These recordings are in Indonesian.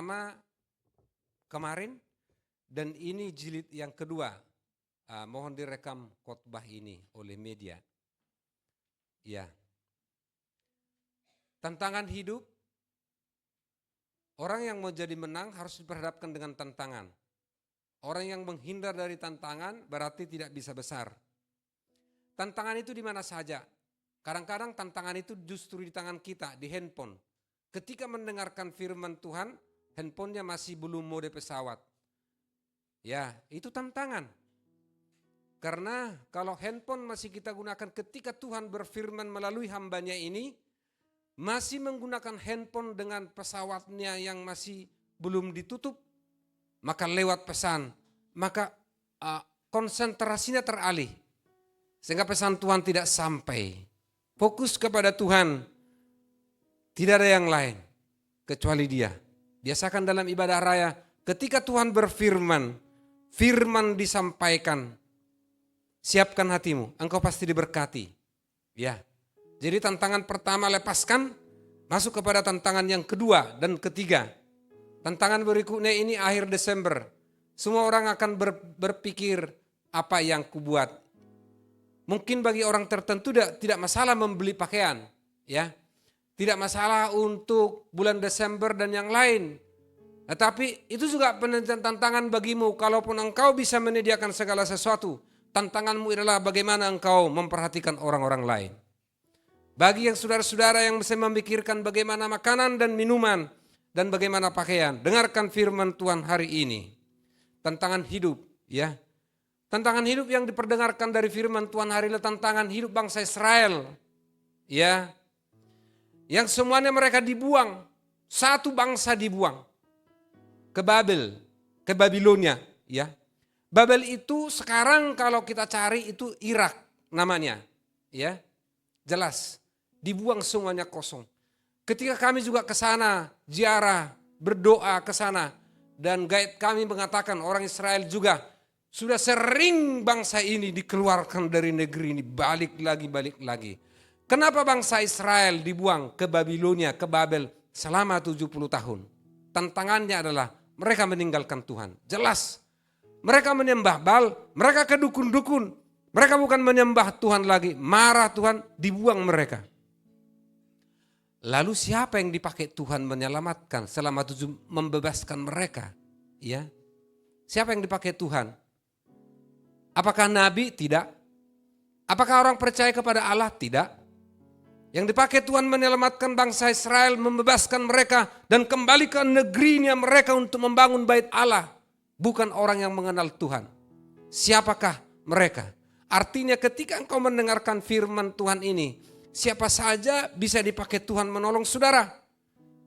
pertama kemarin dan ini jilid yang kedua. Mohon direkam khotbah ini oleh media. Ya. Tantangan hidup, orang yang mau jadi menang harus diperhadapkan dengan tantangan. Orang yang menghindar dari tantangan berarti tidak bisa besar. Tantangan itu di mana saja. Kadang-kadang tantangan itu justru di tangan kita, di handphone. Ketika mendengarkan firman Tuhan, handphonenya masih belum mode pesawat. Ya, itu tantangan. Karena kalau handphone masih kita gunakan ketika Tuhan berfirman melalui hambanya ini, masih menggunakan handphone dengan pesawatnya yang masih belum ditutup, maka lewat pesan, maka konsentrasinya teralih. Sehingga pesan Tuhan tidak sampai. Fokus kepada Tuhan, tidak ada yang lain kecuali Dia. Biasakan dalam ibadah raya, ketika Tuhan berfirman, firman disampaikan, siapkan hatimu, engkau pasti diberkati. Ya. Jadi tantangan pertama lepaskan, masuk kepada tantangan yang kedua dan ketiga. Tantangan berikutnya ini akhir Desember. Semua orang akan berpikir apa yang kubuat. Mungkin bagi orang tertentu tidak masalah membeli pakaian, ya. Tidak masalah untuk bulan Desember dan yang lain. Tetapi itu juga tantangan bagimu kalaupun engkau bisa menyediakan segala sesuatu. Tantanganmu adalah bagaimana engkau memperhatikan orang-orang lain. Bagi yang saudara-saudara yang bisa memikirkan bagaimana makanan dan minuman dan bagaimana pakaian, dengarkan firman Tuhan hari ini. Tantangan hidup, ya. Tantangan hidup yang diperdengarkan dari firman Tuhan hari ini tantangan hidup bangsa Israel. Ya. Yang semuanya mereka dibuang, satu bangsa dibuang ke Babel, ke Babilonia, ya. Babel itu sekarang kalau kita cari itu Irak namanya, ya, jelas dibuang semuanya kosong. Ketika kami juga ke sana ziarah, berdoa ke sana dan guide kami mengatakan orang Israel juga sudah sering bangsa ini dikeluarkan dari negeri ini balik lagi. Kenapa bangsa Israel dibuang ke Babilonia, ke Babel selama 70 tahun? Tantangannya adalah mereka meninggalkan Tuhan, jelas. Mereka menyembah Baal, mereka ke dukun-dukun. Mereka bukan menyembah Tuhan lagi, marah Tuhan, dibuang mereka. Lalu siapa yang dipakai Tuhan menyelamatkan selama membebaskan mereka? Ya, siapa yang dipakai Tuhan? Apakah nabi? Tidak. Apakah orang percaya kepada Allah? Tidak. Yang dipakai Tuhan menyelamatkan bangsa Israel, membebaskan mereka dan kembali ke negerinya mereka untuk membangun bait Allah. Bukan orang yang mengenal Tuhan. Siapakah mereka? Artinya ketika engkau mendengarkan firman Tuhan ini, siapa saja bisa dipakai Tuhan menolong saudara.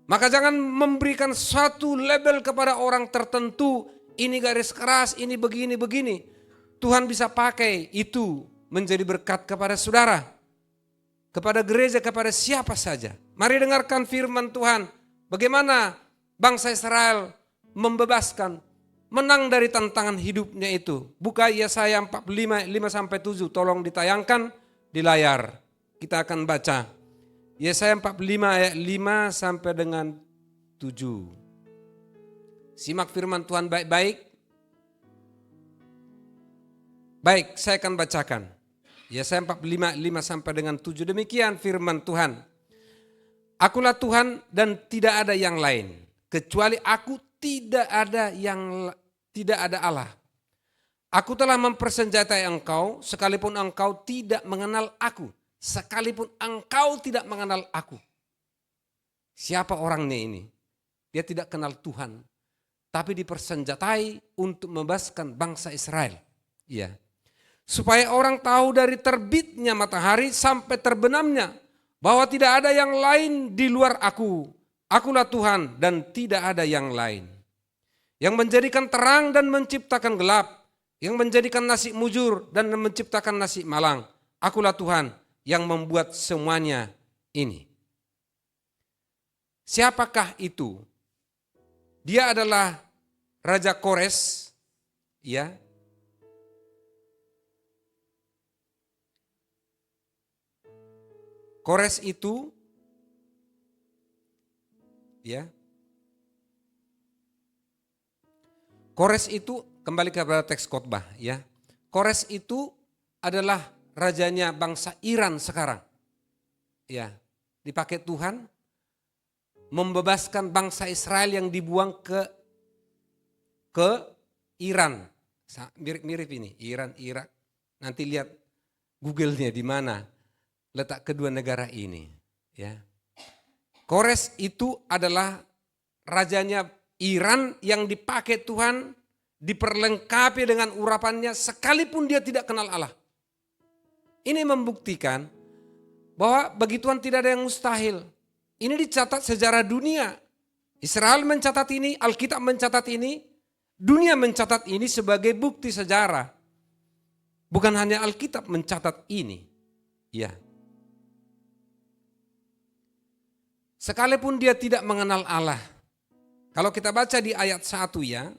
Maka jangan memberikan suatu label kepada orang tertentu, ini garis keras, ini begini. Tuhan bisa pakai itu menjadi berkat kepada saudara, kepada gereja, kepada siapa saja. Mari dengarkan firman Tuhan. Bagaimana bangsa Israel membebaskan, menang dari tantangan hidupnya itu. Buka Yesaya 45, 5-7. Tolong ditayangkan di layar. Kita akan baca. Yesaya 45 ayat 5 sampai dengan 7. Simak firman Tuhan baik-baik. Baik, saya akan bacakan. Yesaya 45, 5 sampai dengan 7. Demikian firman Tuhan. Akulah Tuhan dan tidak ada yang lain. Kecuali aku tidak ada Allah. Aku telah mempersenjatai engkau sekalipun engkau tidak mengenal aku. Sekalipun engkau tidak mengenal aku. Siapa orangnya ini? Dia tidak kenal Tuhan. Tapi dipersenjatai untuk membebaskan bangsa Israel. Ya. Supaya orang tahu dari terbitnya matahari sampai terbenamnya. Bahwa tidak ada yang lain di luar aku. Akulah Tuhan dan tidak ada yang lain. Yang menjadikan terang dan menciptakan gelap. Yang menjadikan nasi mujur dan menciptakan nasi malang. Akulah Tuhan yang membuat semuanya ini. Siapakah itu? Dia adalah Raja Kores, ya. Kores itu, ya, Kores itu kembali kepada teks khotbah ya. Kores itu adalah rajanya bangsa Iran sekarang. Ya, dipakai Tuhan membebaskan bangsa Israel yang dibuang ke Iran. Mirip-mirip ini, Iran, Irak. Nanti lihat Google-nya di mana letak kedua negara ini, ya. Kores itu adalah rajanya Iran yang dipakai Tuhan, diperlengkapi dengan urapannya sekalipun dia tidak kenal Allah. Ini membuktikan bahwa bagi Tuhan tidak ada yang mustahil. Ini dicatat sejarah dunia. Israel mencatat ini, Alkitab mencatat ini, dunia mencatat ini sebagai bukti sejarah. Bukan hanya Alkitab mencatat ini. Ya. Sekalipun dia tidak mengenal Allah. Kalau kita baca di ayat 1 ya.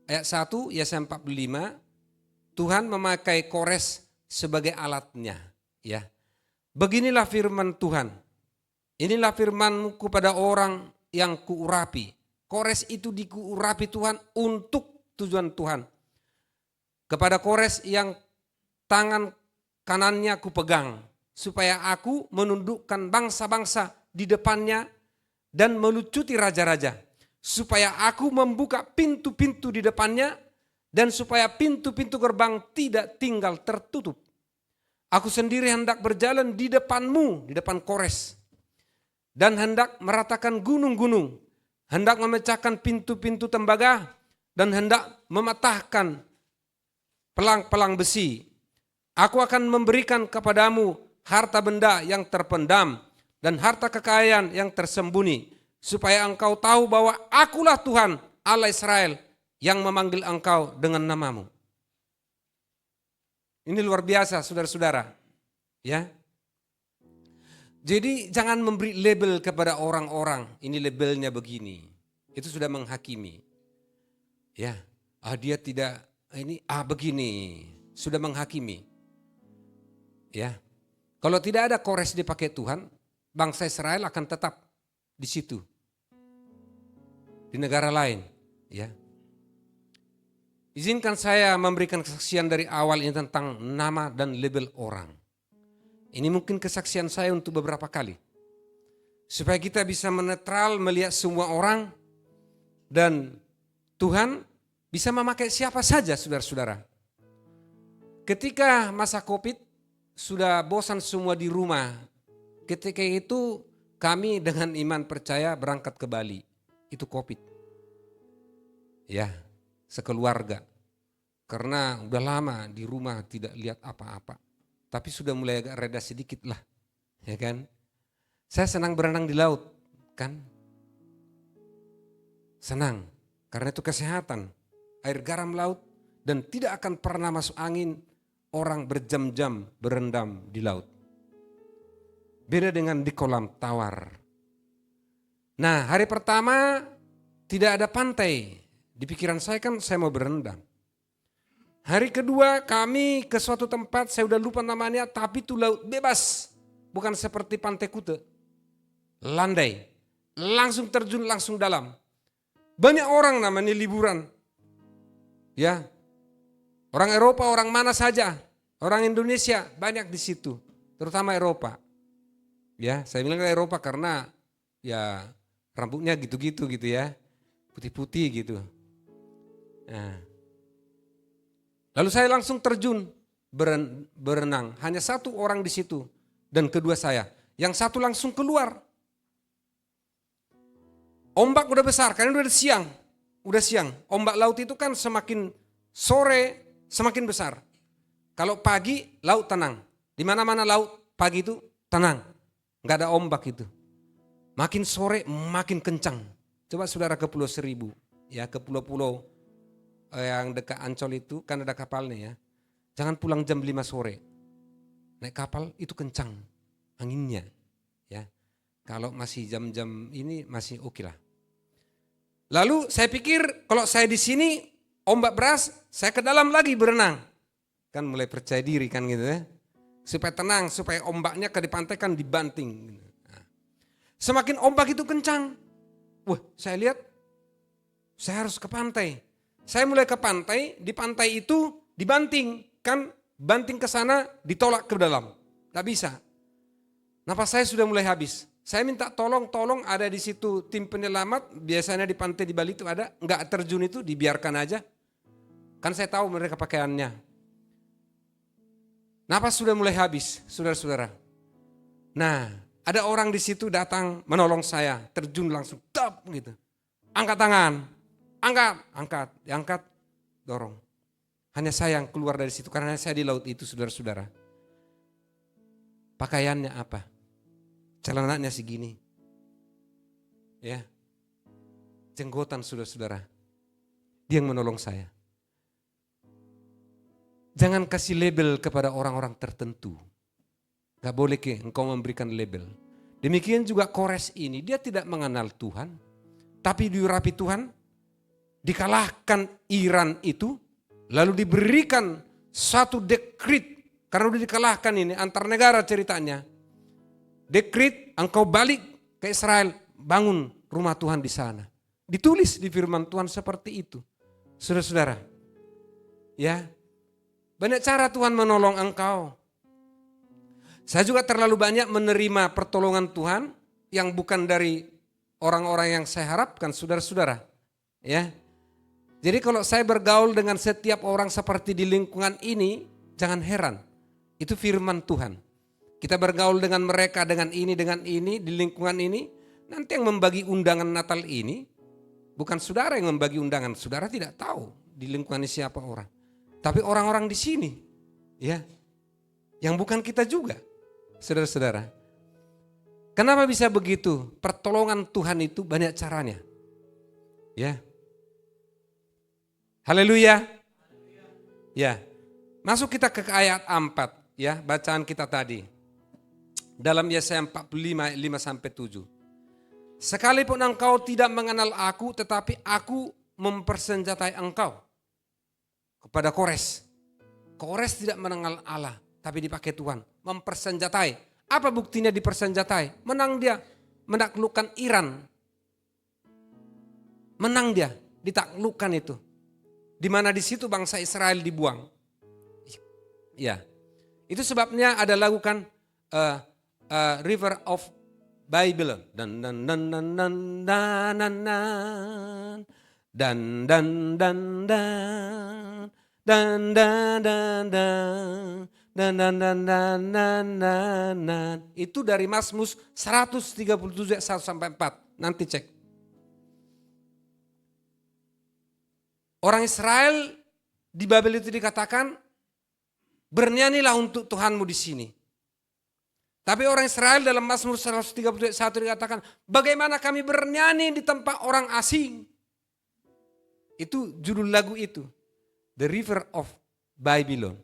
Ayat 1 Yesaya 45, Tuhan memakai Kores sebagai alatnya. Ya. Beginilah firman Tuhan. Inilah firman-Mu kepada orang yang kuurapi. Kores itu dikuurapi Tuhan untuk tujuan Tuhan. Kepada Kores yang tangan kanannya kupegang, supaya aku menundukkan bangsa-bangsa di depannya dan melucuti raja-raja. Supaya aku membuka pintu-pintu di depannya dan supaya pintu-pintu gerbang tidak tinggal tertutup. Aku sendiri hendak berjalan di depanmu, di depan Kores. Dan hendak meratakan gunung-gunung, hendak memecahkan pintu-pintu tembaga dan hendak mematahkan pelang-pelang besi. Aku akan memberikan kepadamu harta benda yang terpendam dan harta kekayaan yang tersembunyi, supaya engkau tahu bahwa akulah Tuhan Allah Israel yang memanggil engkau dengan namamu. Ini luar biasa saudara-saudara. Ya. Jadi jangan memberi label kepada orang-orang, ini labelnya begini. Itu sudah menghakimi. Ya, dia tidak, ini begini, sudah menghakimi. Ya. Kalau tidak ada Kores dipakai Tuhan, bangsa Israel akan tetap di situ. Di negara lain, ya. Izinkan saya memberikan kesaksian dari awal ini tentang nama dan label orang. Ini mungkin kesaksian saya untuk beberapa kali. Supaya kita bisa menetral melihat semua orang dan Tuhan bisa memakai siapa saja saudara-saudara. Ketika masa Covid sudah bosan semua di rumah. Ketika itu kami dengan iman percaya berangkat ke Bali. Itu Covid. Ya, sekeluarga. Karena udah lama di rumah tidak lihat apa-apa. Tapi sudah mulai agak reda sedikit lah. Ya kan? Saya senang berenang di laut. Kan? Senang. Karena itu kesehatan. Air garam laut. Dan tidak akan pernah masuk angin. Orang berjam-jam berendam di laut. Beda dengan di kolam tawar. Nah, hari pertama tidak ada pantai. Di pikiran saya kan saya mau berendam. Hari kedua kami ke suatu tempat, saya udah lupa namanya, tapi itu laut bebas. Bukan seperti Pantai Kute. Landai. Langsung terjun, langsung dalam. Banyak orang namanya liburan. Ya. Orang Eropa, orang mana saja. Orang Indonesia banyak di situ. Terutama Eropa. Ya, saya bilang Eropa karena ya rambutnya gitu-gitu gitu ya. Putih-putih gitu. Nah. Lalu saya langsung terjun berenang. Hanya satu orang di situ dan kedua saya. Yang satu langsung keluar. Ombak udah besar karena udah siang. Udah siang. Ombak laut itu kan semakin sore semakin besar. Kalau pagi laut tenang. Di mana-mana laut pagi itu tenang. Nggak ada ombak itu. Makin sore makin kencang. Coba saudara ke Pulau Seribu. Ya, ke pulau-pulau yang dekat Ancol itu kan ada kapalnya ya. Jangan pulang jam 5 sore. Naik kapal itu kencang anginnya. Ya. Kalau masih jam-jam ini masih oke lah. Lalu saya pikir kalau saya di sini ombak beras, saya ke dalam lagi berenang. Kan mulai percaya diri kan gitu ya. Supaya tenang, supaya ombaknya ke di pantai kan dibanting. Nah. Semakin ombak itu kencang. Wah, saya lihat Saya harus ke pantai. Saya mulai ke pantai, di pantai itu dibanting. Kan banting ke sana, ditolak ke dalam. Gak bisa. Napas saya sudah mulai habis. Saya minta tolong ada di situ tim penyelamat. Biasanya di pantai di Bali itu ada. Nggak terjun itu dibiarkan aja. Kan saya tahu mereka pakaiannya. Napas sudah mulai habis, saudara-saudara. Nah, ada orang di situ datang menolong saya. Terjun langsung, tap gitu. Angkat tangan, angkat, diangkat, dorong. Hanya saya yang keluar dari situ karena saya di laut itu, saudara-saudara. Pakaiannya apa? Celananya segini. Ya. Jenggotan, saudara-saudara. Dia yang menolong saya. Jangan kasih label kepada orang-orang tertentu. Gak boleh engkau memberikan label. Demikian juga Kores ini, dia tidak mengenal Tuhan. Tapi diurapi Tuhan, dikalahkan Iran itu, lalu diberikan satu dekrit. Karena udah dikalahkan ini, antar negara ceritanya. Dekrit, engkau balik ke Israel, bangun rumah Tuhan di sana. Ditulis di firman Tuhan seperti itu. Saudara-saudara, ya, banyak cara Tuhan menolong engkau. Saya juga terlalu banyak menerima pertolongan Tuhan yang bukan dari orang-orang yang saya harapkan, saudara-saudara. Ya. Jadi kalau saya bergaul dengan setiap orang seperti di lingkungan ini, jangan heran. Itu firman Tuhan. Kita bergaul dengan mereka dengan ini di lingkungan ini. Nanti yang membagi undangan Natal ini, bukan saudara yang membagi undangan. Saudara tidak tahu di lingkungan ini siapa orang. Tapi orang-orang di sini, ya, yang bukan kita juga, saudara-saudara. Kenapa bisa begitu? Pertolongan Tuhan itu banyak caranya. Ya. Haleluya. Ya. Masuk kita ke ayat 4, ya, bacaan kita tadi. Dalam Yesaya 45 ayat 5 sampai 7. Sekalipun engkau tidak mengenal aku, tetapi aku mempersenjatai engkau. Kepada Kores. Kores tidak mengenal Allah, tapi dipakai Tuhan. Mempersenjatai. Apa buktinya dipersenjatai? Menang dia, menaklukkan Iran. Menang dia, ditaklukkan itu. Di mana di situ bangsa Israel dibuang. Ya, itu sebabnya ada lagu kan River of Babylon. Dan itu dari Mazmur 137 ayat 1 sampai 4. Nanti cek. Orang Israel di Babel itu dikatakan bernyanyilah untuk Tuhanmu di sini. Tapi orang Israel dalam Mazmur 137 ayat 1 dikatakan bagaimana kami bernyanyi di tempat orang asing. Itu judul lagu itu. The River of Babylon.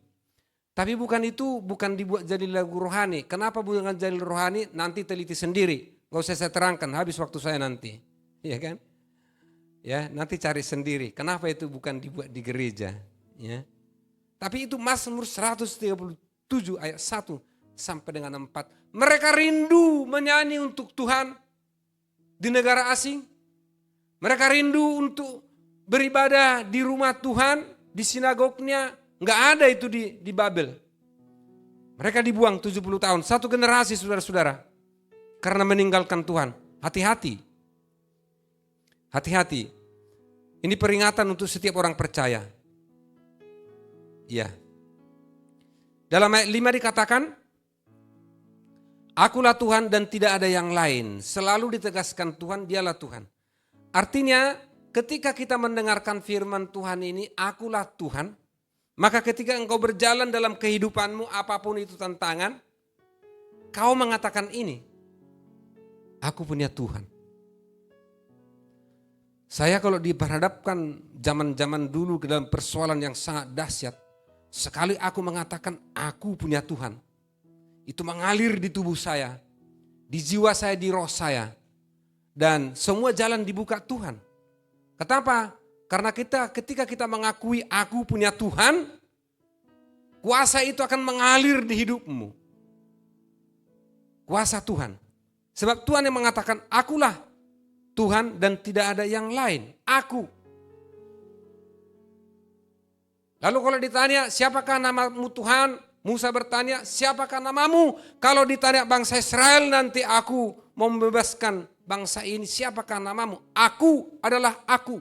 Tapi bukan itu, bukan dibuat jadi lagu rohani. Kenapa bukan jadi rohani? Nanti teliti sendiri. Gak usah saya terangkan, habis waktu saya nanti. Iya kan? Ya, nanti cari sendiri. Kenapa itu bukan dibuat di gereja? Ya. Tapi itu Mazmur 137 ayat 1 sampai dengan 4. Mereka rindu menyanyi untuk Tuhan di negara asing. Mereka rindu untuk beribadah di rumah Tuhan, di sinagognya. Enggak ada itu di Babel. Mereka dibuang 70 tahun. Satu generasi saudara-saudara. Karena meninggalkan Tuhan. Hati-hati. Hati-hati. Ini peringatan untuk setiap orang percaya. Ya. Dalam ayat 5 dikatakan, Akulah Tuhan dan tidak ada yang lain. Selalu ditegaskan Tuhan, dialah Tuhan. Artinya ketika kita mendengarkan firman Tuhan ini, akulah Tuhan. Maka ketika engkau berjalan dalam kehidupanmu, apapun itu tantangan, kau mengatakan ini, aku punya Tuhan. Saya kalau diperhadapkan zaman-zaman dulu ke dalam persoalan yang sangat dahsyat, sekali aku mengatakan aku punya Tuhan, itu mengalir di tubuh saya, di jiwa saya, di roh saya. Dan semua jalan dibuka Tuhan. Kenapa? Karena ketika kita mengakui aku punya Tuhan, kuasa itu akan mengalir di hidupmu. Kuasa Tuhan. Sebab Tuhan yang mengatakan akulah Tuhan dan tidak ada yang lain. Aku Lalu kalau ditanya, siapakah namamu Tuhan? Musa bertanya, siapakah namamu? Kalau ditanya bangsa Israel, nanti aku mau membebaskan bangsa ini, siapakah namamu? Aku adalah aku.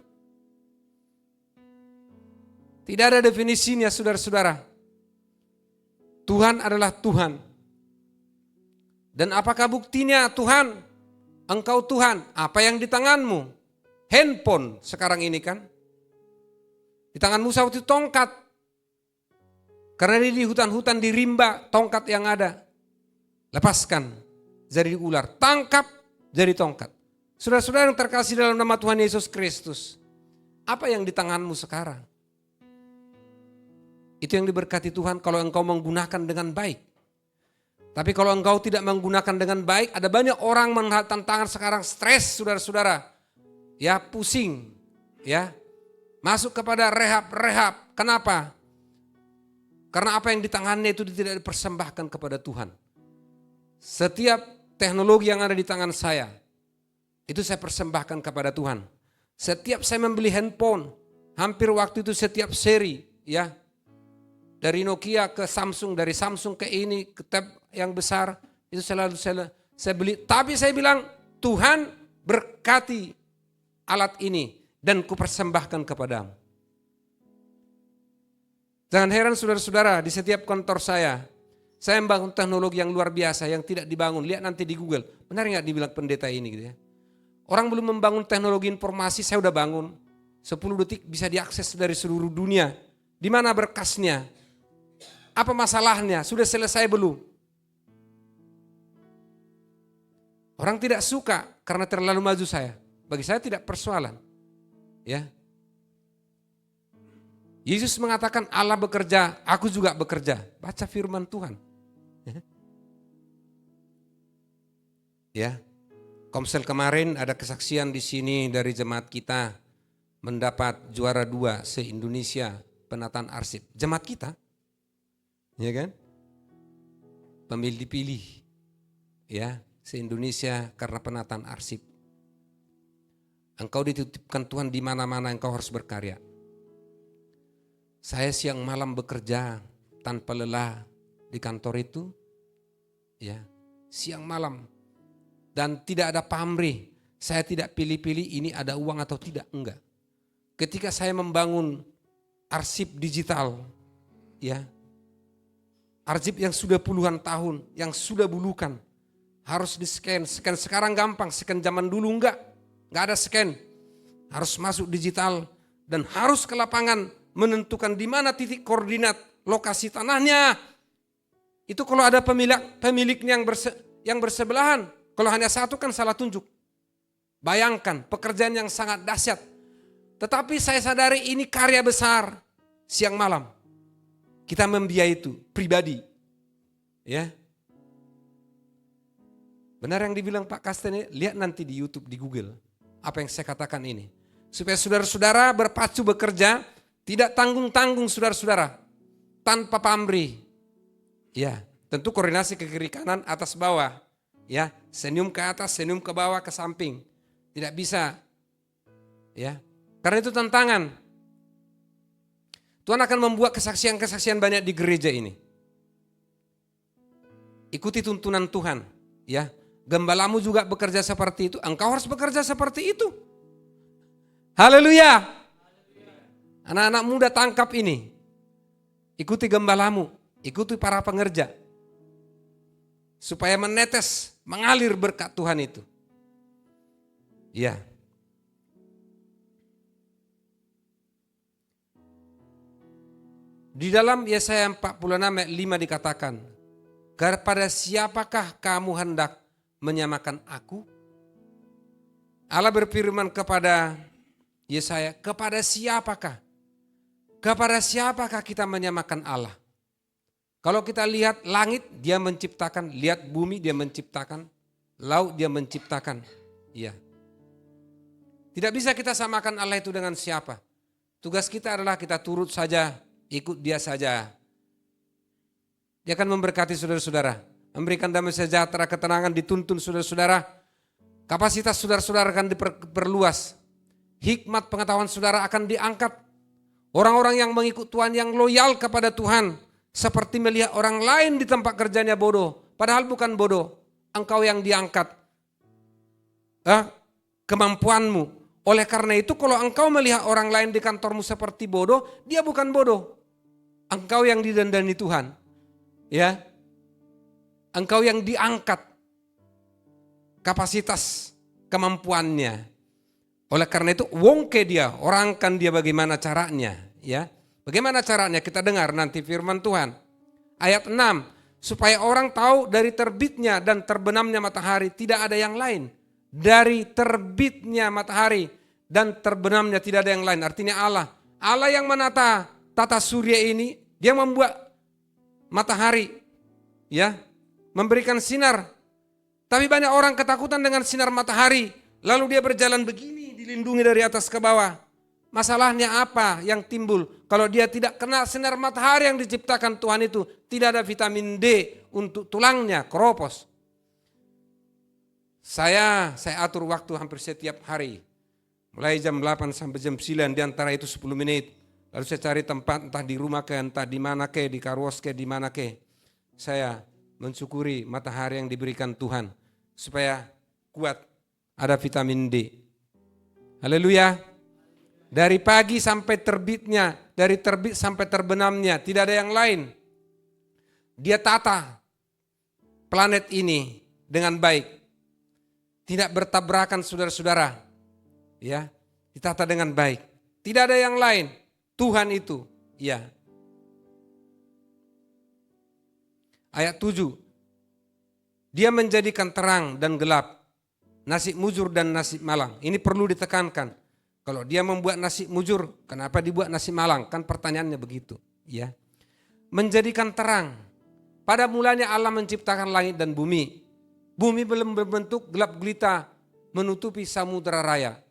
Tidak ada definisinya, saudara-saudara. Tuhan adalah Tuhan. Dan apakah buktinya Tuhan? Engkau Tuhan, apa yang di tanganmu? Handphone sekarang ini kan. Di tangan Musa waktu itu tongkat. Karena di hutan-hutan di rimba tongkat yang ada. Lepaskan jari ular, tangkap jari tongkat. Saudara-saudara yang terkasih dalam nama Tuhan Yesus Kristus. Apa yang di tanganmu sekarang? Itu yang diberkati Tuhan kalau engkau menggunakan dengan baik. Tapi kalau engkau tidak menggunakan dengan baik, ada banyak orang melihat tantangan sekarang stres, saudara-saudara. Ya, pusing. Ya, masuk kepada rehab-rehab. Kenapa? Karena apa yang di tangannya itu tidak dipersembahkan kepada Tuhan. Setiap teknologi yang ada di tangan saya, itu saya persembahkan kepada Tuhan. Setiap saya membeli handphone, hampir waktu itu setiap seri, ya, dari Nokia ke Samsung, dari Samsung ke ini, ke tab yang besar, itu selalu saya beli. Tapi saya bilang, Tuhan berkati alat ini dan kupersembahkan kepadamu. Jangan heran saudara-saudara, di setiap kantor saya membangun teknologi yang luar biasa yang tidak dibangun. Lihat nanti di Google, benar nggak dibilang pendeta ini gitu ya. Orang belum membangun teknologi informasi, saya udah bangun. 10 detik bisa diakses dari seluruh dunia. Di mana berkasnya? Apa masalahnya? Sudah selesai belum? Orang tidak suka karena terlalu maju saya. Bagi saya tidak persoalan. Ya. Yesus mengatakan Allah bekerja, aku juga bekerja. Baca firman Tuhan. Ya. Komsel kemarin ada kesaksian di sini dari jemaat kita mendapat juara 2 se-Indonesia penataan arsip. Jemaat kita. Ya kan? Pemilih dipilih. Ya, se-Indonesia karena penataan arsip. Engkau dititipkan Tuhan di mana-mana engkau harus berkarya. Saya siang malam bekerja tanpa lelah di kantor itu. Ya, siang malam. Dan tidak ada pamrih. Saya tidak pilih-pilih ini ada uang atau tidak, enggak. Ketika saya membangun arsip digital, ya, arsip yang sudah puluhan tahun, yang sudah bulukan, harus di-scan. Scan sekarang gampang, scan zaman dulu enggak ada scan. Harus masuk digital dan harus ke lapangan menentukan di mana titik koordinat lokasi tanahnya. Itu kalau ada pemiliknya yang bersebelahan, kalau hanya satu kan salah tunjuk. Bayangkan pekerjaan yang sangat dahsyat. Tetapi saya sadari ini karya besar. Siang malam kita membiayai itu pribadi. Ya. Benar yang dibilang Pak Kasten ini, lihat nanti di YouTube, di Google. Apa yang saya katakan ini. Supaya saudara-saudara berpacu bekerja, tidak tanggung-tanggung saudara-saudara. Tanpa pamrih. Ya, tentu koordinasi ke kiri kanan, atas bawah. Ya, senyum ke atas, senyum ke bawah, ke samping. Tidak bisa. Ya, karena itu tantangan. Tuhan akan membuat kesaksian-kesaksian banyak di gereja ini. Ikuti tuntunan Tuhan, ya. Gembalamu juga bekerja seperti itu, engkau harus bekerja seperti itu. Haleluya. Anak-anak muda tangkap ini. Ikuti gembalamu, ikuti para pengerja. Supaya menetes, mengalir berkat Tuhan itu. Ya. Di dalam Yesaya 46 ayat 5 dikatakan, kepada siapakah kamu hendak menyamakan aku? Allah berfirman kepada Yesaya, kepada siapakah? Kepada siapakah kita menyamakan Allah? Kalau kita lihat langit, dia menciptakan, lihat bumi, dia menciptakan, laut, dia menciptakan. Iya. Tidak bisa kita samakan Allah itu dengan siapa. Tugas kita adalah kita turut saja, ikut dia saja. Dia akan memberkati saudara-saudara, memberikan damai sejahtera, ketenangan, dituntun saudara-saudara. Kapasitas saudara-saudara akan diperluas. Hikmat pengetahuan saudara akan diangkat. Orang-orang yang mengikut Tuhan, yang loyal kepada Tuhan, seperti melihat orang lain di tempat kerjanya bodoh. Padahal bukan bodoh, engkau yang diangkat. Kemampuanmu. Oleh karena itu kalau engkau melihat orang lain di kantormu seperti bodoh, dia bukan bodoh. Engkau yang didandani Tuhan. Ya. Engkau yang diangkat kapasitas kemampuannya. Oleh karena itu wongke dia, orangkan dia bagaimana caranya, ya. Bagaimana caranya kita dengar nanti firman Tuhan. Ayat 6, supaya orang tahu dari terbitnya dan terbenamnya matahari tidak ada yang lain. Dari terbitnya matahari dan terbenamnya tidak ada yang lain. Artinya Allah. Allah yang menata tata surya ini, dia membuat matahari, ya, memberikan sinar. Tapi banyak orang ketakutan dengan sinar matahari. Lalu dia berjalan begini, dilindungi dari atas ke bawah. Masalahnya apa yang timbul? Kalau dia tidak kena sinar matahari yang diciptakan Tuhan itu, tidak ada vitamin D untuk tulangnya, keropos. Saya atur waktu hampir setiap hari. Mulai jam 8 sampai jam 9, di antara itu 10 menit. Lalu saya cari tempat, entah di rumah ke, entah di mana ke, di karuas ke, di mana ke. Saya mensyukuri matahari yang diberikan Tuhan. Supaya kuat, ada vitamin D. Haleluya. Dari pagi sampai terbitnya, dari terbit sampai terbenamnya, tidak ada yang lain. Dia tata planet ini dengan baik. Tidak bertabrakan saudara-saudara. Ya, ditata dengan baik. Tidak ada yang lain. Tuhan itu, ya. Ayat 7. Dia menjadikan terang dan gelap, nasib mujur dan nasib malang. Ini perlu ditekankan. Kalau dia membuat nasib mujur, kenapa dibuat nasib malang? Kan pertanyaannya begitu, ya. Menjadikan terang. Pada mulanya Allah menciptakan langit dan bumi. Bumi belum berbentuk, gelap gulita menutupi samudera raya.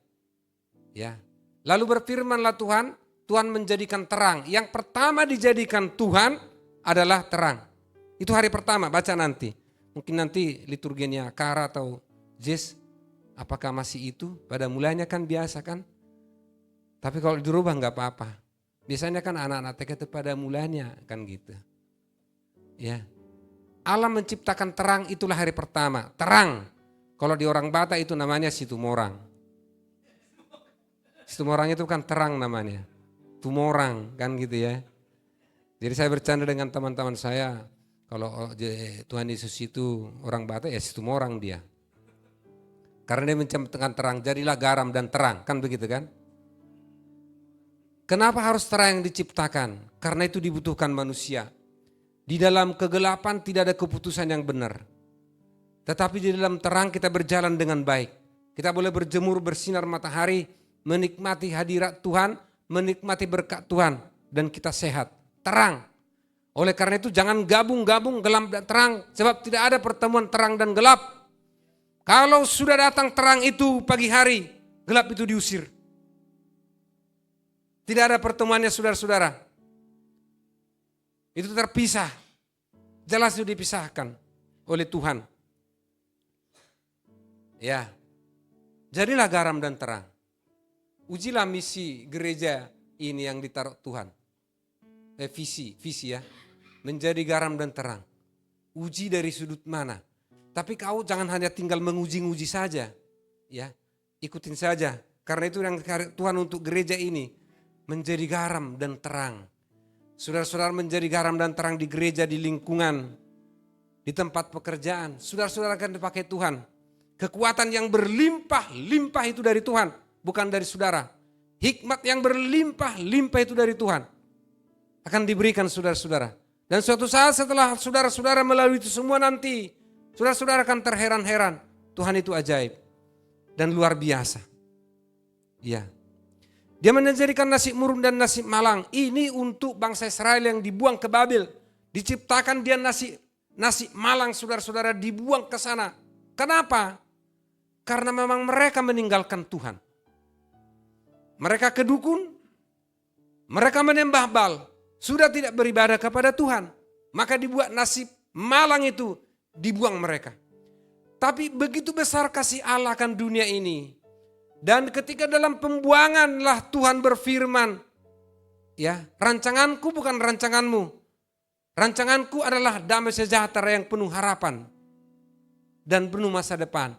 Ya. Lalu berfirmanlah Tuhan, Tuhan menjadikan terang. Yang pertama dijadikan Tuhan adalah terang. Itu hari pertama, baca nanti. Mungkin nanti liturginya Kara atau Jess, apakah masih itu? Pada mulanya kan biasa kan? Tapi kalau dirubah nggak apa-apa. Biasanya kan anak-anak TK itu pada mulanya kan gitu. Ya. Allah menciptakan terang, itulah hari pertama. Terang. Kalau di orang Batak itu namanya Situmorang. Situmorang itu kan terang namanya. Tumorang kan gitu ya. Jadi saya bercanda dengan teman-teman saya. Kalau Tuhan Yesus itu orang Batak ya Situmorang dia. Karena dia menciptakan terang, jadilah garam dan terang. Kan begitu kan? Kenapa harus terang yang diciptakan? Karena itu dibutuhkan manusia. Di dalam kegelapan tidak ada keputusan yang benar. Tetapi di dalam terang kita berjalan dengan baik. Kita boleh berjemur bersinar matahari, menikmati hadirat Tuhan, menikmati berkat Tuhan. Dan kita sehat, terang. Oleh karena itu jangan gabung-gabung gelap dan terang. Sebab tidak ada pertemuan terang dan gelap. Kalau sudah datang terang itu pagi hari, gelap itu diusir. Tidak ada pertemuannya saudara-saudara. Itu terpisah. Jelas itu dipisahkan oleh Tuhan. Ya. Jadilah garam dan terang. Ujilah misi gereja ini yang ditaruh Tuhan. Visi ya. Menjadi garam dan terang. Uji dari sudut mana? Tapi kau jangan hanya tinggal menguji-nguji saja. Ya. Ikutin saja. Karena itu yang Tuhan untuk gereja ini. Menjadi garam dan terang. Saudara-saudara menjadi garam dan terang di gereja, di lingkungan, di tempat pekerjaan. Saudara-saudara akan dipakai Tuhan. Kekuatan yang berlimpah-limpah itu dari Tuhan, bukan dari saudara. Hikmat yang berlimpah-limpah itu dari Tuhan. Akan diberikan saudara-saudara. Dan suatu saat setelah saudara-saudara melalui itu semua nanti, saudara-saudara akan terheran-heran. Tuhan itu ajaib dan luar biasa. Ya. Dia menjadikan nasib murung dan nasib malang. Ini untuk bangsa Israel yang dibuang ke Babel. Diciptakan dia nasib malang saudara-saudara dibuang ke sana. Kenapa? Karena memang mereka meninggalkan Tuhan. Mereka kedukun. Mereka menyembah Baal. Sudah tidak beribadah kepada Tuhan. Maka dibuat nasib malang itu dibuang mereka. Tapi begitu besar kasih Allah akan dunia ini. Dan ketika dalam pembuanganlah Tuhan berfirman, Ya, rancanganku bukan rancanganmu. Rancanganku adalah damai sejahtera yang penuh harapan dan penuh masa depan.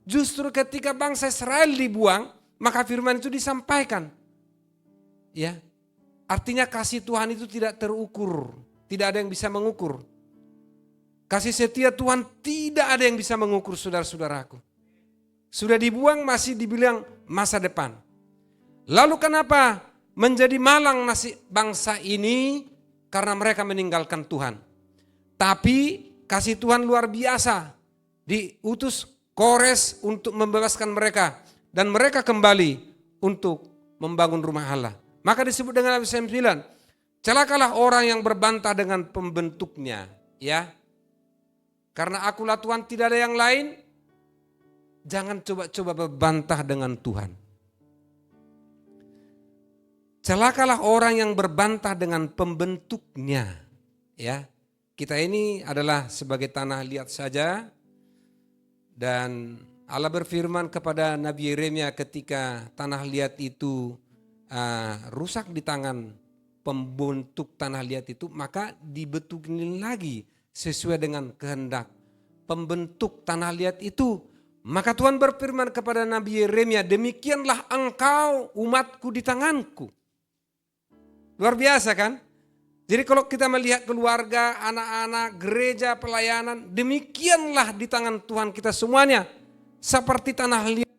Justru ketika bangsa Israel dibuang, maka firman itu disampaikan. Ya, artinya kasih Tuhan itu tidak terukur, tidak ada yang bisa mengukur. Kasih setia Tuhan tidak ada yang bisa mengukur, saudara-saudaraku. Sudah dibuang masih dibilang masa depan. Lalu kenapa menjadi malang nasib bangsa ini? Karena mereka meninggalkan Tuhan. Tapi kasih Tuhan luar biasa. Diutus Kores untuk membebaskan mereka. Dan mereka kembali untuk membangun rumah Allah. Maka disebut dengan ayat 9. Celakalah orang yang berbantah dengan pembentuknya. Ya. Karena akulah Tuhan, tidak ada yang lain. Jangan coba-coba berbantah dengan Tuhan. Celakalah orang yang berbantah dengan pembentuknya. Ya, kita ini adalah sebagai tanah liat saja. Dan Allah berfirman kepada Nabi Yeremia ketika tanah liat itu rusak di tangan pembentuk tanah liat itu, maka dibetukin lagi sesuai dengan kehendak pembentuk tanah liat itu. Maka Tuhan berfirman kepada Nabi Yeremia, demikianlah engkau umatku di tanganku. Luar biasa kan? Jadi kalau kita melihat keluarga, anak-anak, gereja, pelayanan, demikianlah di tangan Tuhan kita semuanya. Seperti tanah liat.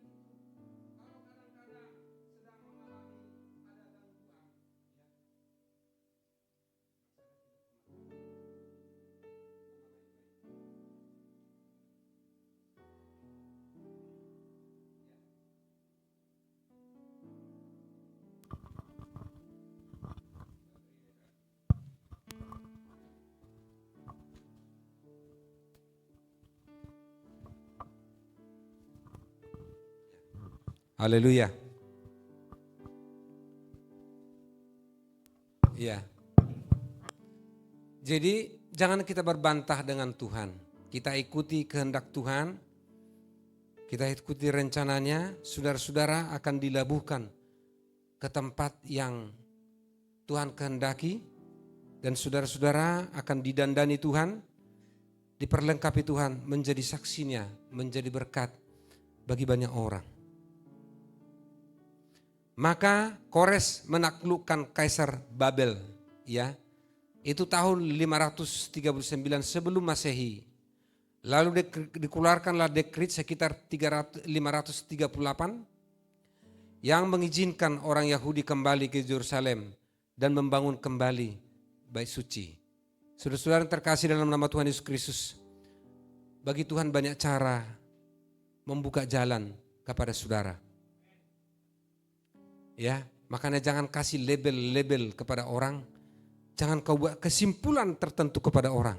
Haleluya. Ya. Jadi jangan kita berbantah dengan Tuhan. Kita ikuti kehendak Tuhan. Kita ikuti rencananya. Saudara-saudara akan dilabuhkan ke tempat yang Tuhan kehendaki. Dan saudara-saudara akan didandani Tuhan. Diperlengkapi Tuhan menjadi saksinya. Menjadi berkat bagi banyak orang. Maka Kores menaklukkan Kaisar Babel, ya. Itu tahun 539 sebelum Masehi. Lalu dikeluarkanlah dekret sekitar 538 yang mengizinkan orang Yahudi kembali ke Yerusalem dan membangun kembali bait suci. Saudara-saudara terkasih dalam nama Tuhan Yesus Kristus, bagi Tuhan banyak cara membuka jalan kepada saudara. Ya, makanya jangan kasih label-label kepada orang. Jangan kau buat kesimpulan tertentu kepada orang.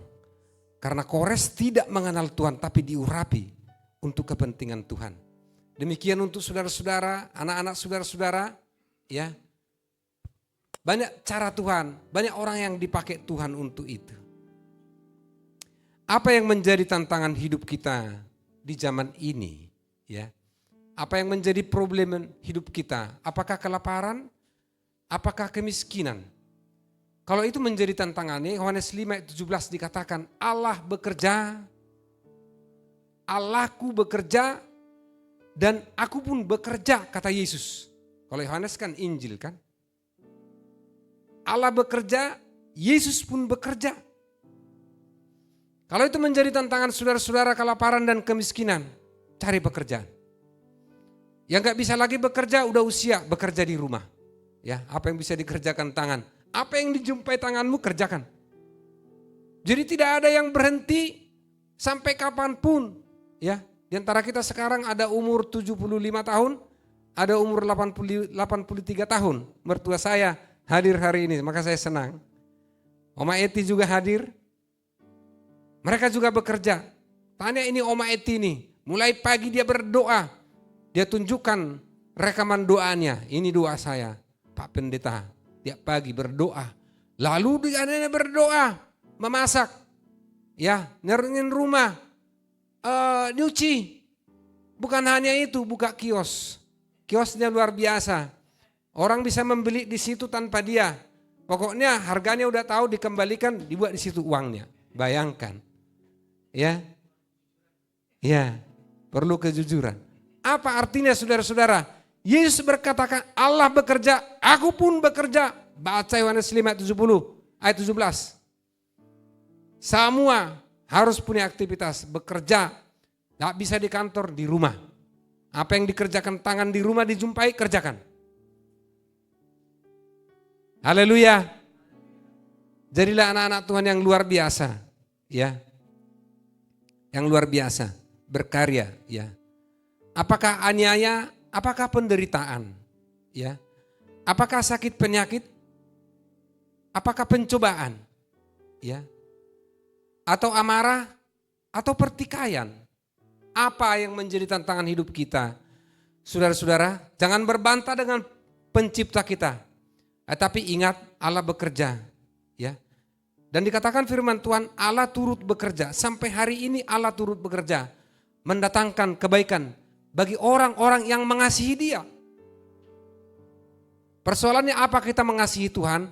Karena Kores tidak mengenal Tuhan tapi diurapi untuk kepentingan Tuhan. Demikian untuk saudara-saudara, anak-anak saudara-saudara, ya. Banyak cara Tuhan, banyak orang yang dipakai Tuhan untuk itu. Apa yang menjadi tantangan hidup kita di zaman ini, ya? Apa yang menjadi problem hidup kita? Apakah kelaparan? Apakah kemiskinan? Kalau itu menjadi tantangannya, Yohanes 5:17 dikatakan, Allah bekerja, Allahku bekerja, dan aku pun bekerja, kata Yesus. Kalau Yohanes kan Injil kan. Allah bekerja, Yesus pun bekerja. Kalau itu menjadi tantangan saudara-saudara kelaparan dan kemiskinan, cari pekerjaan. Yang gak bisa lagi bekerja, udah usia, bekerja di rumah. Ya, apa yang bisa dikerjakan tangan, apa yang dijumpai tanganmu kerjakan. Jadi tidak ada yang berhenti sampai kapanpun. Ya, di antara kita sekarang ada umur 75 tahun, ada umur 83 tahun. Mertua saya hadir hari ini, maka saya senang. Oma Eti juga hadir. Mereka juga bekerja. Tanya ini Oma Eti nih, mulai pagi dia berdoa. Dia tunjukkan rekaman doanya. Ini doa saya, Pak Pendeta. Tiap pagi berdoa. Lalu dia berdoa, memasak, ya, ngeringin rumah, nyuci. Bukan hanya itu, buka kios. Kiosnya luar biasa. Orang bisa membeli di situ tanpa dia. Pokoknya harganya udah tahu, dikembalikan, dibuat di situ uangnya. Bayangkan. Ya. Ya, perlu kejujuran. Apa artinya saudara-saudara? Yesus berkatakan Allah bekerja, aku pun bekerja. Baca Yohanes 5 ayat 70, ayat 17. Semua harus punya aktivitas, bekerja. Tidak bisa di kantor, di rumah. Apa yang dikerjakan tangan di rumah dijumpai, kerjakan. Haleluya. Jadilah anak-anak Tuhan yang luar biasa, ya. Yang luar biasa, berkarya, ya. Apakah aniaya, apakah penderitaan, ya. Apakah sakit penyakit? Apakah pencobaan? Ya. Atau amarah, atau pertikaian? Apa yang menjadi tantangan hidup kita? Saudara-saudara, jangan berbantah dengan pencipta kita. Tapi ingat Allah bekerja, ya. Dan dikatakan firman Tuhan, Allah turut bekerja. Sampai hari ini Allah turut bekerja, mendatangkan kebaikan bagi orang-orang yang mengasihi Dia. Persoalannya apa, kita mengasihi Tuhan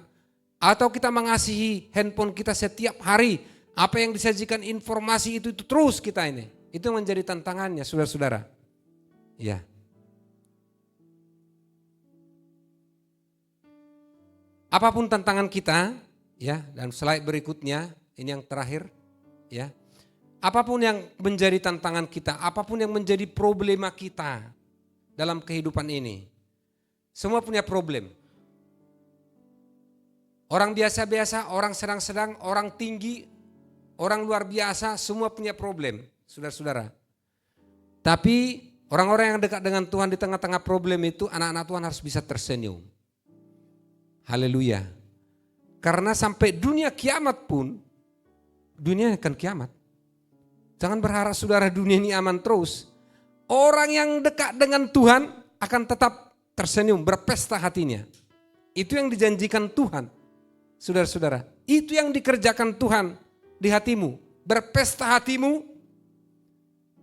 atau kita mengasihi handphone kita setiap hari? Apa yang disajikan informasi itu terus kita ini. Itu menjadi tantangannya saudara-saudara. Ya. Apapun tantangan kita, ya, dan slide berikutnya, ini yang terakhir, ya. Apapun yang menjadi tantangan kita, apapun yang menjadi problema kita dalam kehidupan ini, semua punya problem. Orang biasa-biasa, orang sedang-sedang, orang tinggi, orang luar biasa, semua punya problem, saudara-saudara. Tapi orang-orang yang dekat dengan Tuhan di tengah-tengah problem itu, anak-anak Tuhan harus bisa tersenyum. Haleluya. Karena sampai dunia kiamat pun, dunia akan kiamat. Jangan berharap saudara dunia ini aman terus. Orang yang dekat dengan Tuhan akan tetap tersenyum, berpesta hatinya. Itu yang dijanjikan Tuhan. Saudara-saudara, itu yang dikerjakan Tuhan di hatimu. Berpesta hatimu,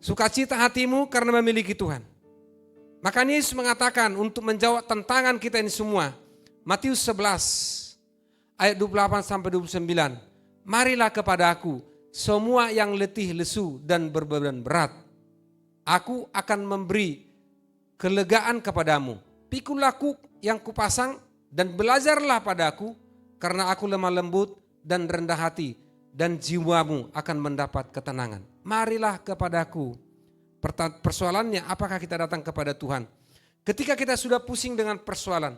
sukacita hatimu karena memiliki Tuhan. Makanya Yesus mengatakan untuk menjawab tantangan kita ini semua. Matius 11 ayat 28 sampai 29. Marilah kepada aku semua yang letih lesu dan berbeban berat. Aku akan memberi kelegaan kepadamu. Pikulah yang kupasang dan belajarlah padaku, karena aku lemah lembut dan rendah hati, dan jiwamu akan mendapat ketenangan. Marilah kepadaku. Persoalannya apakah kita datang kepada Tuhan? Ketika kita sudah pusing dengan persoalan,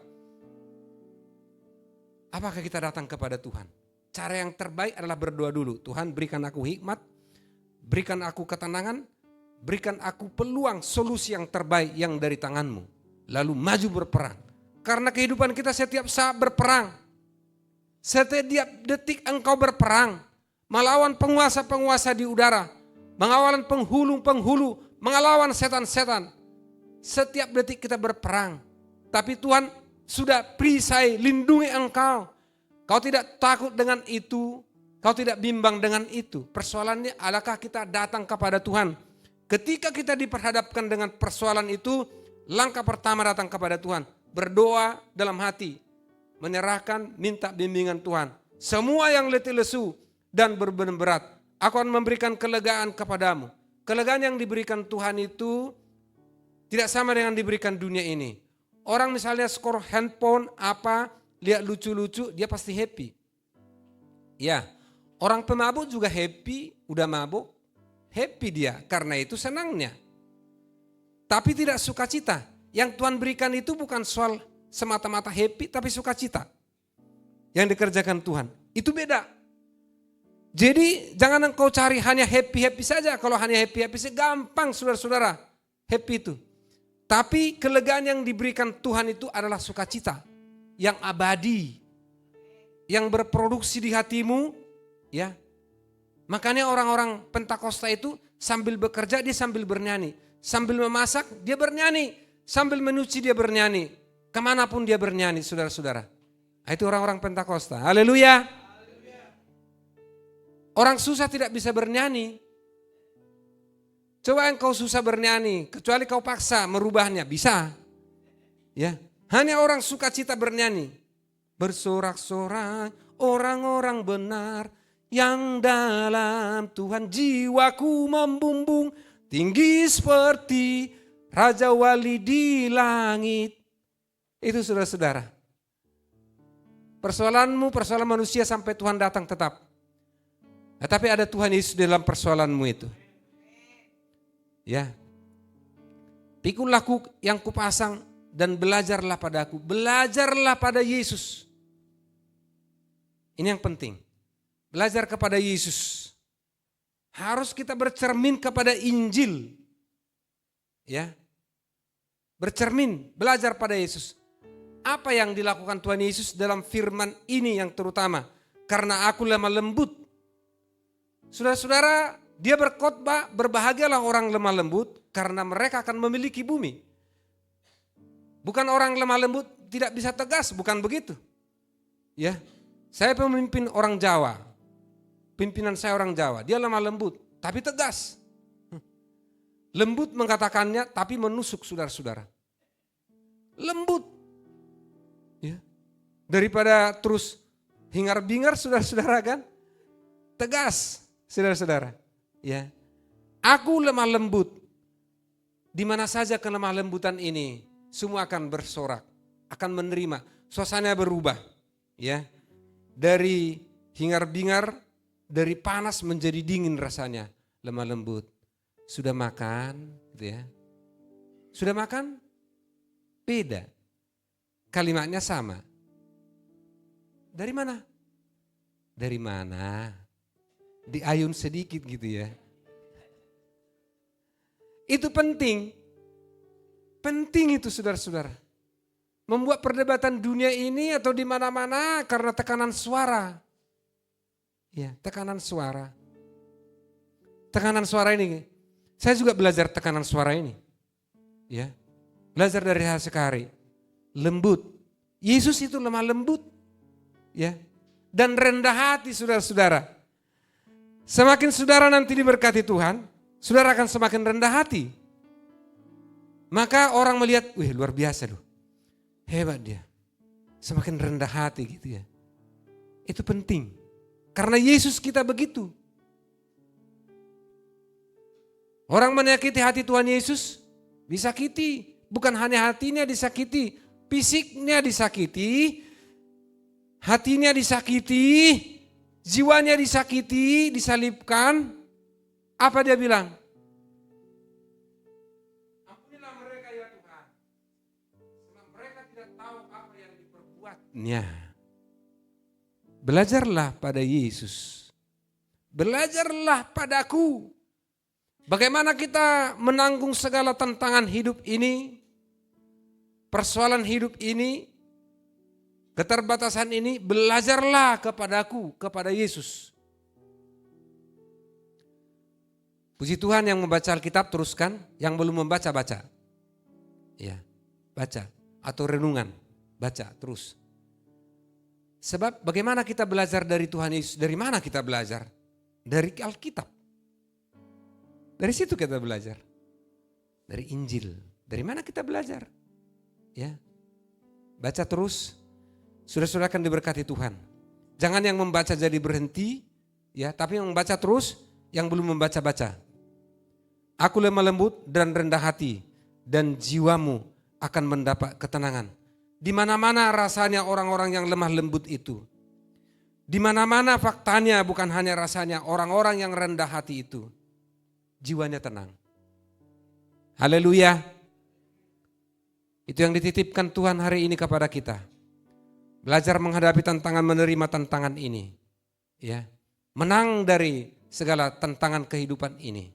apakah kita datang kepada Tuhan? Cara yang terbaik adalah berdoa dulu. Tuhan, berikan aku hikmat, berikan aku ketenangan, berikan aku peluang solusi yang terbaik yang dari tanganmu. Lalu maju berperang. Karena kehidupan kita setiap saat berperang. Setiap detik engkau berperang. Melawan penguasa-penguasa di udara. Melawan penghulu-penghulu. Melawan setan-setan. Setiap detik kita berperang. Tapi Tuhan sudah perisai, lindungi engkau. Kau tidak takut dengan itu, kau tidak bimbang dengan itu. Persoalannya adakah kita datang kepada Tuhan? Ketika kita diperhadapkan dengan persoalan itu, langkah pertama datang kepada Tuhan. Berdoa dalam hati, menyerahkan, minta bimbingan Tuhan. Semua yang letih lesu dan berbeban berat, aku akan memberikan kelegaan kepadamu. Kelegaan yang diberikan Tuhan itu tidak sama dengan diberikan dunia ini. Orang misalnya skor handphone apa, lihat lucu-lucu, dia pasti happy. Ya, orang pemabuk juga happy, udah mabuk, happy dia, karena itu senangnya. Tapi tidak sukacita. Yang Tuhan berikan itu bukan soal semata-mata happy, tapi sukacita. Yang dikerjakan Tuhan, itu beda. Jadi jangan engkau cari hanya happy-happy saja. Kalau hanya happy-happy saja gampang saudara-saudara, happy itu. Tapi kelegaan yang diberikan Tuhan itu adalah sukacita yang abadi, yang berproduksi di hatimu, ya. Makanya orang-orang Pentakosta itu sambil bekerja dia sambil bernyanyi, sambil memasak dia bernyanyi, sambil menyuci dia bernyanyi, kemanapun dia bernyanyi, saudara-saudara. Itu orang-orang Pentakosta. Haleluya. Orang susah tidak bisa bernyanyi. Coba engkau susah bernyanyi, kecuali kau paksa merubahnya, bisa. Ya, hanya orang sukacita bernyanyi. Bersorak-sorai orang-orang benar yang dalam Tuhan jiwaku membumbung tinggi seperti Raja Wali di langit. Itu saudara-saudara. Persoalanmu, persoalan manusia sampai Tuhan datang tetap. Nah, tapi ada Tuhan Yesus dalam persoalanmu itu. Ya. Pikulah yang kupasang dan belajarlah padaku. Belajarlah pada Yesus. Ini yang penting. Belajar kepada Yesus. Harus kita bercermin kepada Injil. Ya. Bercermin, belajar pada Yesus. Apa yang dilakukan Tuhan Yesus dalam firman ini yang terutama. Karena aku lemah lembut. Saudara-saudara, dia berkhotbah, berbahagialah orang lemah lembut karena mereka akan memiliki bumi. Bukan orang lemah lembut tidak bisa tegas, bukan begitu. Ya, saya pemimpin orang Jawa. Pimpinan saya orang Jawa, dia lemah lembut tapi tegas. Lembut mengatakannya tapi menusuk saudara-saudara. Lembut. Ya. Daripada terus hingar-bingar saudara-saudara kan. Tegas saudara-saudara. Ya. Aku lemah lembut. Di mana saja kelemah lembutan ini semua akan bersorak, akan menerima. Suasana berubah. Ya. Dari hingar-bingar, dari panas menjadi dingin rasanya, lemah lembut. Sudah makan, gitu ya. Sudah makan? Beda. Kalimatnya sama. Dari mana? Dari mana? Diayun sedikit gitu ya. Itu penting. Penting itu saudara-saudara. Membuat perdebatan dunia ini atau di mana-mana karena tekanan suara. Ya, tekanan suara. Tekanan suara ini. Saya juga belajar tekanan suara ini. Ya. Belajar dari Sekari. Lembut. Yesus itu lemah lembut. Ya. Dan rendah hati saudara-saudara. Semakin saudara nanti diberkati Tuhan, saudara akan semakin rendah hati. Maka orang melihat, wih luar biasa loh. Hebat dia. Semakin rendah hati gitu ya. Itu penting. Karena Yesus kita begitu. Orang menyakiti hati Tuhan Yesus disakiti. Bukan hanya hatinya disakiti, fisiknya disakiti, hatinya disakiti, jiwanya disakiti, disalibkan. Apa dia bilang? Ampunilah mereka ya Tuhan. Sebab mereka tidak tahu apa yang diperbuatnya. Belajarlah pada Yesus. Belajarlah padaku. Bagaimana kita menanggung segala tantangan hidup ini, persoalan hidup ini, keterbatasan ini, belajarlah kepadaku, kepada Yesus. Puji Tuhan yang membaca Alkitab teruskan, yang belum membaca baca. Ya, baca atau renungan, baca terus. Sebab bagaimana kita belajar dari Tuhan Yesus? Dari mana kita belajar? Dari Alkitab. Dari situ kita belajar. Dari Injil. Dari mana kita belajar? Ya. Baca terus. Saudara-saudara akan diberkati Tuhan. Jangan yang membaca jadi berhenti, ya, tapi yang membaca terus, yang belum membaca baca. Aku lemah lembut dan rendah hati, dan jiwamu akan mendapat ketenangan. Di mana-mana rasanya orang-orang yang lemah lembut itu. Di mana-mana faktanya bukan hanya rasanya orang-orang yang rendah hati itu. Jiwanya tenang. Haleluya. Itu yang dititipkan Tuhan hari ini kepada kita. Belajar menghadapi tantangan, menerima tantangan ini. Ya. Menang dari segala tantangan kehidupan ini.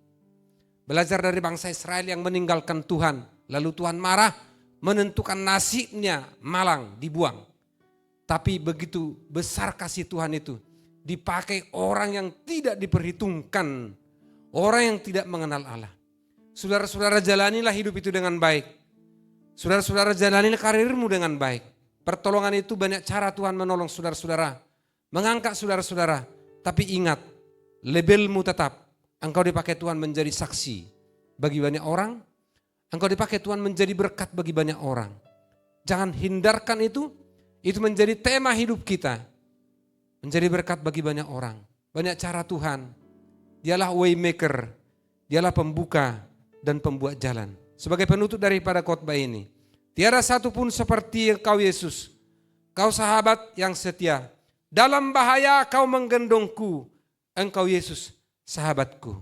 Belajar dari bangsa Israel yang meninggalkan Tuhan. Lalu Tuhan marah, menentukan nasibnya, malang, dibuang. Tapi begitu besar kasih Tuhan itu. Dipakai orang yang tidak diperhitungkan. Orang yang tidak mengenal Allah. Saudara-saudara jalanilah hidup itu dengan baik. Saudara-saudara jalanilah karirmu dengan baik. Pertolongan itu banyak cara Tuhan menolong saudara-saudara. Mengangkat saudara-saudara. Tapi ingat, labelmu tetap. Engkau dipakai Tuhan menjadi saksi bagi banyak orang. Engkau dipakai Tuhan menjadi berkat bagi banyak orang. Jangan hindarkan itu. Itu menjadi tema hidup kita. Menjadi berkat bagi banyak orang. Banyak cara Tuhan. Dialah way maker. Dialah pembuka dan pembuat jalan. Sebagai penutup daripada khotbah ini. Tiada satu pun seperti Engkau Yesus. Kau sahabat yang setia. Dalam bahaya kau menggendongku. Engkau Yesus sahabatku.